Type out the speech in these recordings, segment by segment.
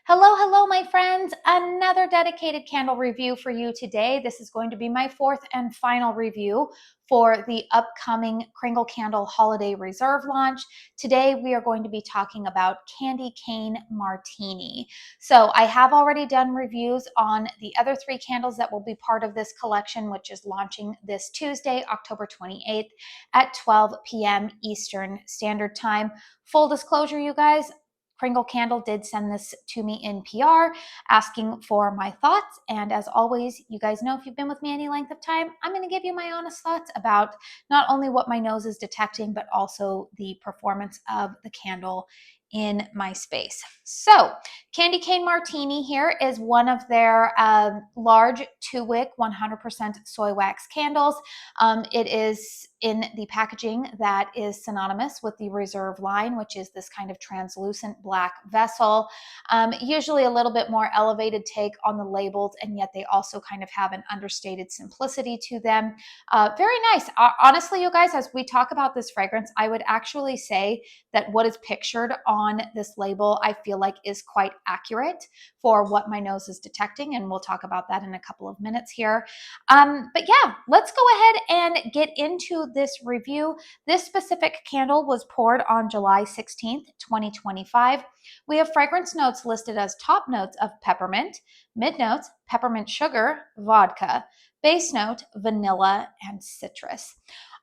Hello, my friends. Another dedicated candle review for you today. This is going to be my fourth and final review for the upcoming Kringle Candle Holiday Reserve launch. Today, we are going to be talking about Candy Cane Martini. So I have already done reviews on the other three candles that will be part of this collection, which is launching this Tuesday, October 28th at 12 p.m. Eastern Standard Time. Full disclosure, you guys, Kringle Candle did send this to me in PR asking for my thoughts. And as always, you guys know if you've been with me any length of time, I'm going to give you my honest thoughts about not only what my nose is detecting, but also the performance of the candle in my space. So Candy Cane Martini here is one of their large 2-wick 100% soy wax candles. It is in the packaging that is synonymous with the Reserve line, which is this kind of translucent black vessel. Usually a little bit more elevated take on the labels, and yet they also kind of have an understated simplicity to them. Very nice. Honestly, you guys, as we talk about this fragrance, I would actually say that what is pictured on this label, I feel like is quite accurate for what my nose is detecting, and we'll talk about that in a couple of minutes here. But yeah, let's go ahead and get into this review. This specific candle was poured on July 16th, 2025. We have fragrance notes listed as top notes of peppermint, mid notes, peppermint sugar, vodka, base note, vanilla, and citrus.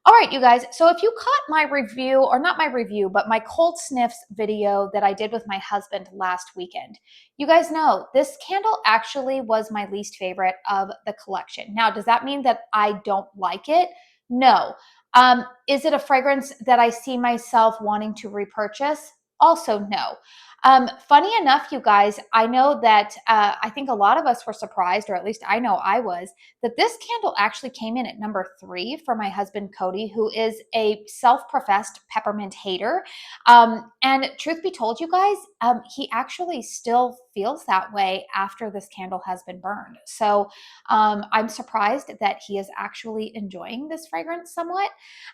All right, you guys, so if you caught my review, or not my review, but my cold sniffs video that I did with my husband last weekend, you guys know this candle actually was my least favorite of the collection. Now, does that mean that I don't like it? No. Is it a fragrance that I see myself wanting to repurchase? Also, no. Funny enough, you guys, I know that I think a lot of us were surprised, or at least I know I was, that this candle actually came in at number 3 for my husband, Cody, who is a self-professed peppermint hater. And truth be told, you guys, he actually still feels that way after this candle has been burned. So I'm surprised that he is actually enjoying this fragrance somewhat.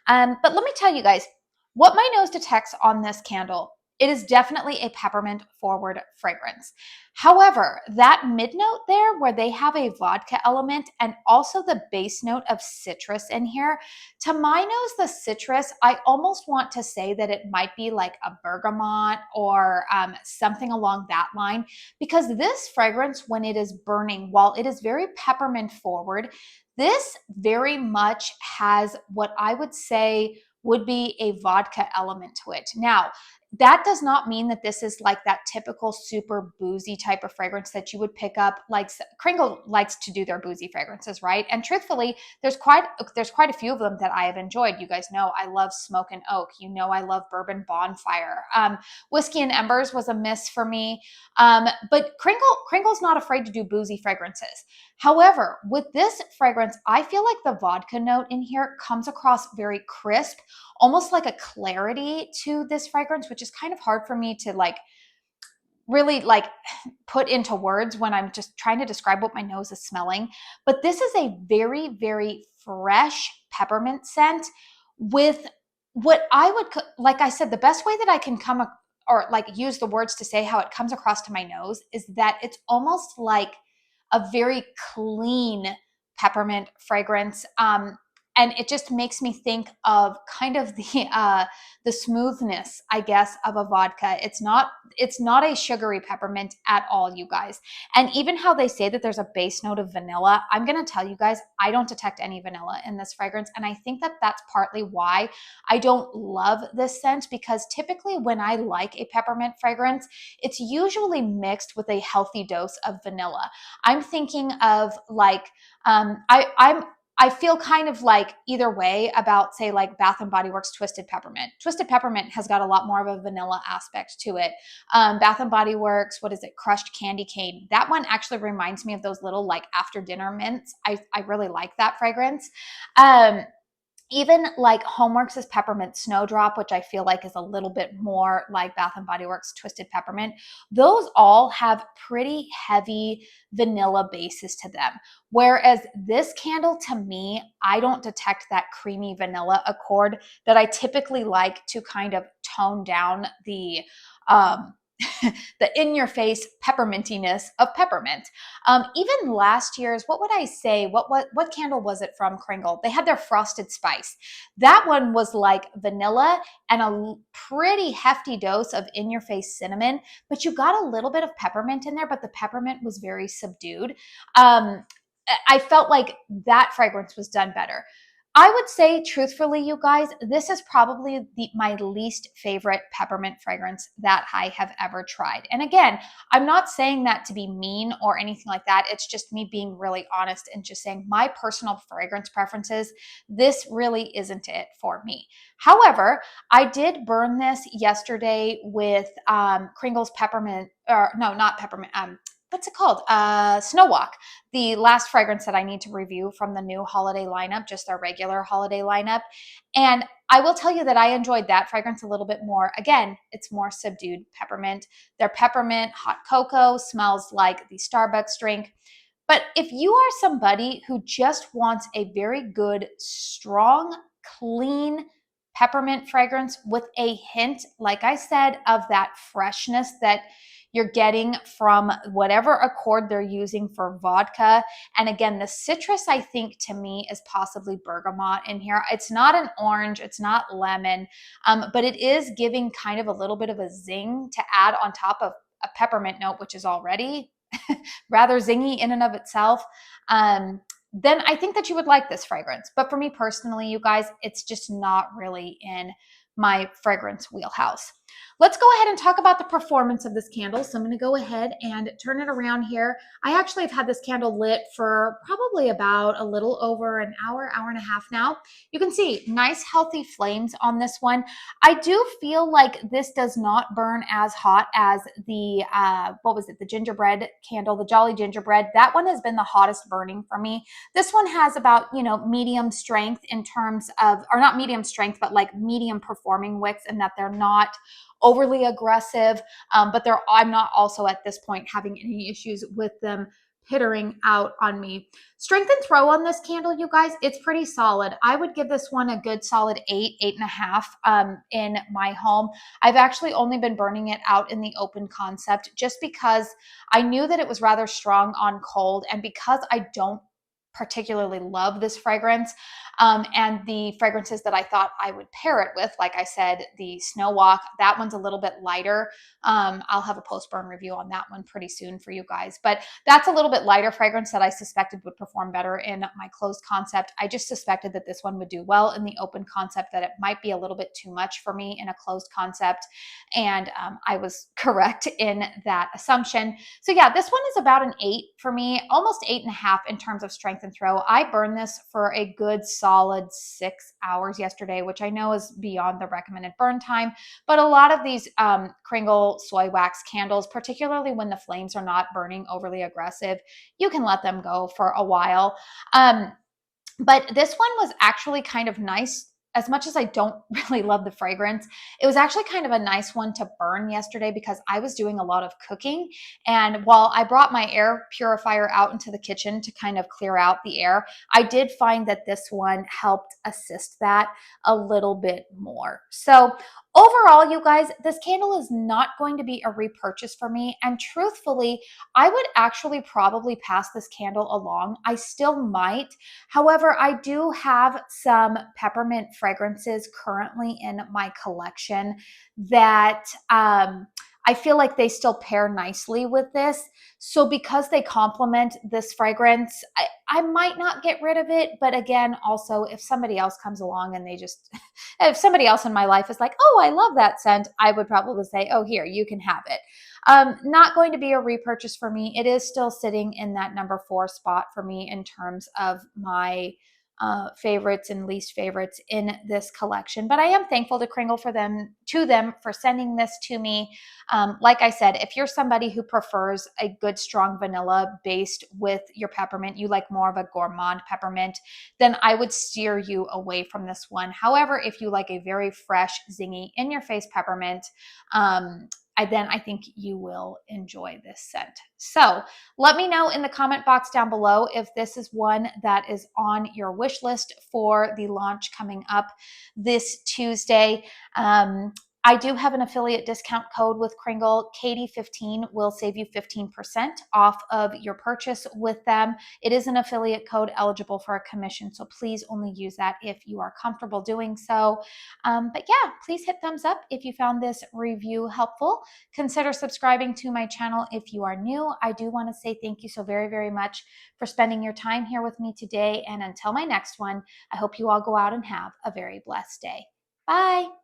But let me tell you guys, what my nose detects on this candle, it is definitely a peppermint forward fragrance. However, that mid note there where they have a vodka element and also the base note of citrus in here, to my nose, the citrus, I almost want to say that it might be like a bergamot or something along that line, because this fragrance, when it is burning, while it is very peppermint forward, this very much has what I would say would be a vodka element to it. Now, that does not mean that this is like that typical super boozy type of fragrance that you would pick up. Like Kringle likes to do their boozy fragrances, right? And truthfully, there's quite a few of them that I have enjoyed. You guys know I love Smoke and Oak. You know I love Bourbon Bonfire. Whiskey and Embers was a miss for me. But Kringle's not afraid to do boozy fragrances. However, with this fragrance, I feel like the vodka note in here comes across very crisp, almost like a clarity to this fragrance, which is kind of hard for me to really put into words when I'm just trying to describe what my nose is smelling. But this is a very, very fresh peppermint scent with what I would, like I said, the best way that I can use the words to say how it comes across to my nose is that it's almost like a very clean peppermint fragrance. And it just makes me think of kind of the smoothness, I guess, of a vodka. It's not a sugary peppermint at all, you guys. And even how they say that there's a base note of vanilla, I'm going to tell you guys, I don't detect any vanilla in this fragrance. And I think that that's partly why I don't love this scent, because typically when I like a peppermint fragrance, it's usually mixed with a healthy dose of vanilla. I'm thinking of I feel kind of like either way about, say, like Bath and Body Works Twisted Peppermint. Twisted Peppermint has got a lot more of a vanilla aspect to it. Bath and Body Works, what is it? Crushed Candy Cane. That one actually reminds me of those little like after dinner mints. I really like that fragrance. Even like Homeworks' Peppermint Snowdrop, which I feel like is a little bit more like Bath & Body Works Twisted Peppermint, those all have pretty heavy vanilla bases to them. Whereas this candle, to me, I don't detect that creamy vanilla accord that I typically like to kind of tone down the the in-your-face peppermintiness of peppermint. Even last year's, what would I say? What candle was it from Kringle? They had their frosted spice. That one was like vanilla and a pretty hefty dose of in-your-face cinnamon, but you got a little bit of peppermint in there, but the peppermint was very subdued. I felt like that fragrance was done better. I would say, truthfully, you guys, this is probably my least favorite peppermint fragrance that I have ever tried. And again, I'm not saying that to be mean or anything like that. It's just me being really honest and just saying my personal fragrance preferences, this really isn't it for me. However, I did burn this yesterday with Kringle's peppermint, or no, not peppermint, what's it called? Snow Walk, the last fragrance that I need to review from the new holiday lineup, just their regular holiday lineup. And I will tell you that I enjoyed that fragrance a little bit more. Again, it's more subdued peppermint. Their peppermint hot cocoa smells like the Starbucks drink. But if you are somebody who just wants a very good, strong, clean peppermint fragrance with a hint, like I said, of that freshness that you're getting from whatever accord they're using for vodka. And again, the citrus, I think, to me, is possibly bergamot in here. It's not an orange, it's not lemon, but it is giving kind of a little bit of a zing to add on top of a peppermint note, which is already rather zingy in and of itself. Then I think that you would like this fragrance. But for me personally, you guys, it's just not really in my fragrance wheelhouse. Let's go ahead and talk about the performance of this candle. So I'm going to go ahead and turn it around here. I actually have had this candle lit for probably about a little over an hour, hour and a half now. You can see nice healthy flames on this one. I do feel like this does not burn as hot as the, what was it? The gingerbread candle, the Jolly Gingerbread. That one has been the hottest burning for me. This one has about, medium strength in terms of, or not medium strength, but like medium performing wicks, and that they're not overly aggressive, but I'm not also at this point having any issues with them pittering out on me. Strength and throw on this candle, you guys, it's pretty solid. I would give this one a good solid 8.5 in my home. I've actually only been burning it out in the open concept just because I knew that it was rather strong on cold, and because I don't particularly love this fragrance, and the fragrances that I thought I would pair it with, like I said, the Snow Walk, that one's a little bit lighter. I'll have a post-burn review on that one pretty soon for you guys, but that's a little bit lighter fragrance that I suspected would perform better in my closed concept. I just suspected that this one would do well in the open concept, that it might be a little bit too much for me in a closed concept, and I was correct in that assumption. So yeah, this one is about an 8 for me, almost 8.5 in terms of strength and throw. I burned this for a good solid 6 hours yesterday, which I know is beyond the recommended burn time, but a lot of these Kringle soy wax candles, particularly when the flames are not burning overly aggressive, you can let them go for a while. But this one was actually kind of nice. As much as I don't really love the fragrance, it was actually kind of a nice one to burn yesterday because I was doing a lot of cooking. And while I brought my air purifier out into the kitchen to kind of clear out the air, I did find that this one helped assist that a little bit more. So overall, you guys, this candle is not going to be a repurchase for me. And truthfully, I would actually probably pass this candle along. I still might. However, I do have some peppermint fragrances currently in my collection that I feel like they still pair nicely with this. So because they complement this fragrance, I might not get rid of it. But again, also, if somebody else comes along and they just, if somebody else in my life is like, oh, I love that scent, I would probably say, oh, here, you can have it. Not going to be a repurchase for me. It is still sitting in that number 4 spot for me in terms of my favorites and least favorites in this collection. But I am thankful to Kringle for them for sending this to me. Like I said, if you're somebody who prefers a good strong vanilla based with your peppermint, you like more of a gourmand peppermint, then I would steer you away from this one. However, if you like a very fresh, zingy, in-your-face peppermint, then I think you will enjoy this scent. So let me know in the comment box down below if this is one that is on your wish list for the launch coming up this Tuesday. I do have an affiliate discount code with Kringle. Katie15 will save you 15% off of your purchase with them. It is an affiliate code eligible for a commission, so please only use that if you are comfortable doing so. But yeah, please hit thumbs up if you found this review helpful. Consider subscribing to my channel if you are new. I do want to say thank you so very, very much for spending your time here with me today. And until my next one, I hope you all go out and have a very blessed day. Bye.